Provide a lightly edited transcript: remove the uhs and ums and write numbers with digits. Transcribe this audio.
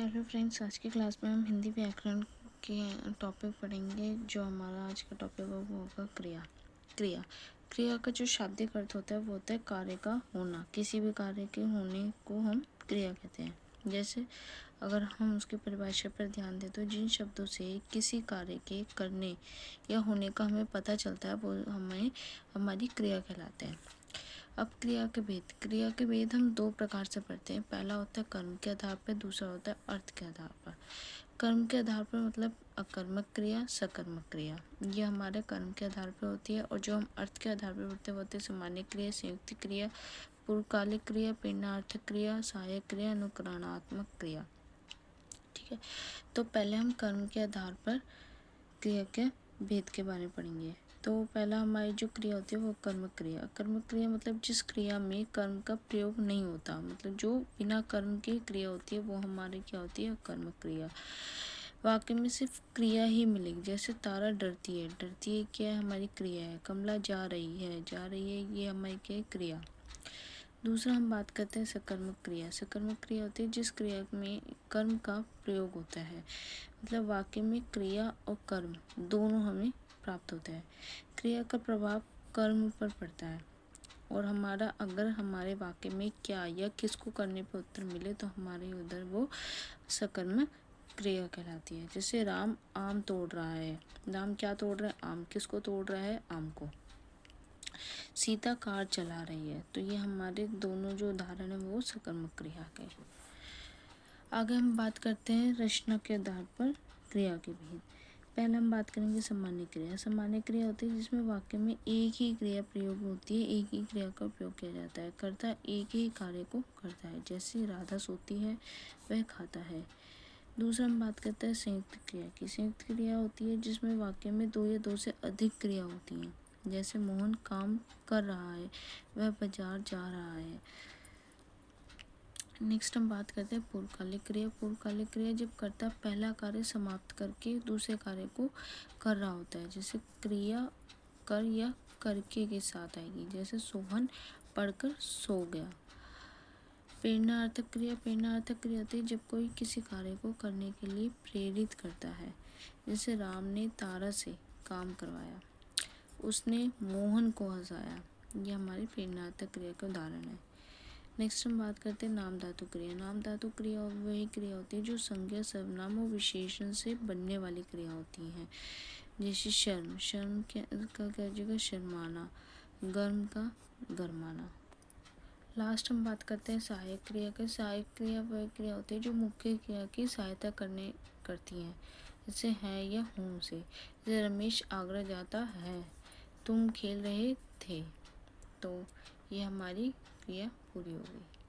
Hello friends, आज की class में हम हिंदी व्याकरण के टॉपिक पढ़ेंगे। जो हमारा आज का टॉपिक है वो होगा क्रिया। क्रिया क्रिया का जो शाब्दिक अर्थ होता है वो होता है कार्य का होना। किसी भी कार्य के होने को हम क्रिया कहते हैं। जैसे अगर हम उसकी परिभाषा पर ध्यान दें तो जिन शब्दों से किसी कार्य के करने या होने का हमें पता चलता है वो हमें हमारी क्रिया कहलाते हैं। अब क्रिया के भेद हम दो प्रकार से पढ़ते हैं। पहला होता है कर्म के आधार पर, दूसरा होता है अर्थ के आधार पर। कर्म के आधार पर मतलब अकर्मक क्रिया, सकर्मक क्रिया, ये हमारे कर्म के आधार पर होती है। और जो हम अर्थ के आधार पर पढ़ते हैं वो होते हैं सामान्य क्रिया, संयुक्त क्रिया, पूर्वकालिक क्रिया, प्रेरणार्थक क्रिया, सहायक क्रिया, अनुकरणात्मक क्रिया। ठीक है, तो पहले हम कर्म के आधार पर क्रिया के भेद के बारे में पढ़ेंगे। तो पहला हमारी जो क्रिया होती है वो कर्मक क्रिया। कर्मक क्रिया मतलब जिस क्रिया में कर्म का प्रयोग नहीं होता, मतलब जो बिना कर्म की क्रिया होती है वो हमारी क्या होती है, कर्मक क्रिया। वाक्य में सिर्फ क्रिया ही मिलेगी। जैसे तारा डरती है क्या है, हमारी क्रिया है। कमला जा रही है, ये हमारी क्या है, क्रिया। दूसरा हम बात करते हैं सकर्मक क्रिया। सकर्मक क्रिया होती है जिस क्रिया में कर्म का प्रयोग होता है, मतलब वाक्य में क्रिया और कर्म दोनों हमें प्राप्त होता है। क्रिया का प्रभाव कर्म पर पड़ता है और अगर हमारे वाक्य में क्या या किसको करने पर उत्तर मिले तो हमारे उधर वो सकर्मक क्रिया कहलाती है। जैसे राम आम तोड़ रहा है, राम क्या तोड़ रहा है, आम। किसको तोड़ रहा है, आम को। सीता कार चला रही है, तो ये हमारे दोनों जो उदाहरण है वो सकर्मक क्रिया के। आगे हम बात करते हैं रचना के आधार पर क्रिया के भेद। पहले हम बात करेंगे सामान्य क्रिया। सामान्य क्रिया होती है जिसमें वाक्य में एक ही क्रिया प्रयोग होती है, एक ही क्रिया का उपयोग किया जाता है। कर्ता एक ही कार्य को करता है, जैसे राधा सोती है वह खाता है। दूसरा हम बात करते हैं संयुक्त क्रिया की। संयुक्त क्रिया होती है जिसमें वाक्य में दो या दो से अधिक क्रिया होती हैं। जैसे मोहन काम कर रहा है, वह बाजार जा रहा है। नेक्स्ट हम बात करते हैं पूर्वकालिक क्रिया। पूर्वकालिक क्रिया जब कर्ता पहला कार्य समाप्त करके दूसरे कार्य को कर रहा होता है। जैसे क्रिया कर या करके के साथ आएगी। जैसे सोहन पढ़कर सो गया। प्रेरणार्थक क्रिया होती है जब कोई किसी कार्य को करने के लिए प्रेरित करता है। जैसे राम ने तारा से काम करवाया, उसने मोहन को हंसाया। ये हमारी प्रेरणार्थक क्रिया के उदाहरण है। नेक्स्ट हम बात करते हैं नाम धातु क्रिया। नाम धातु क्रिया वही क्रिया होती है जो संज्ञा, सर्वनाम और विशेषण से बनने वाली क्रिया होती है। जैसे शर्म का क्या हो जाएगा, शर्माना। गर्म का गरमाना। लास्ट हम बात करते हैं सहायक क्रिया के। सहायक क्रिया वह क्रिया होती है जो मुख्य क्रिया की सहायता करती है। जैसे है या हूँ से। जैसे रमेश आगरा जाता है, तुम खेल रहे थे, तो ये हमारी क्रिया पूरी हो गई।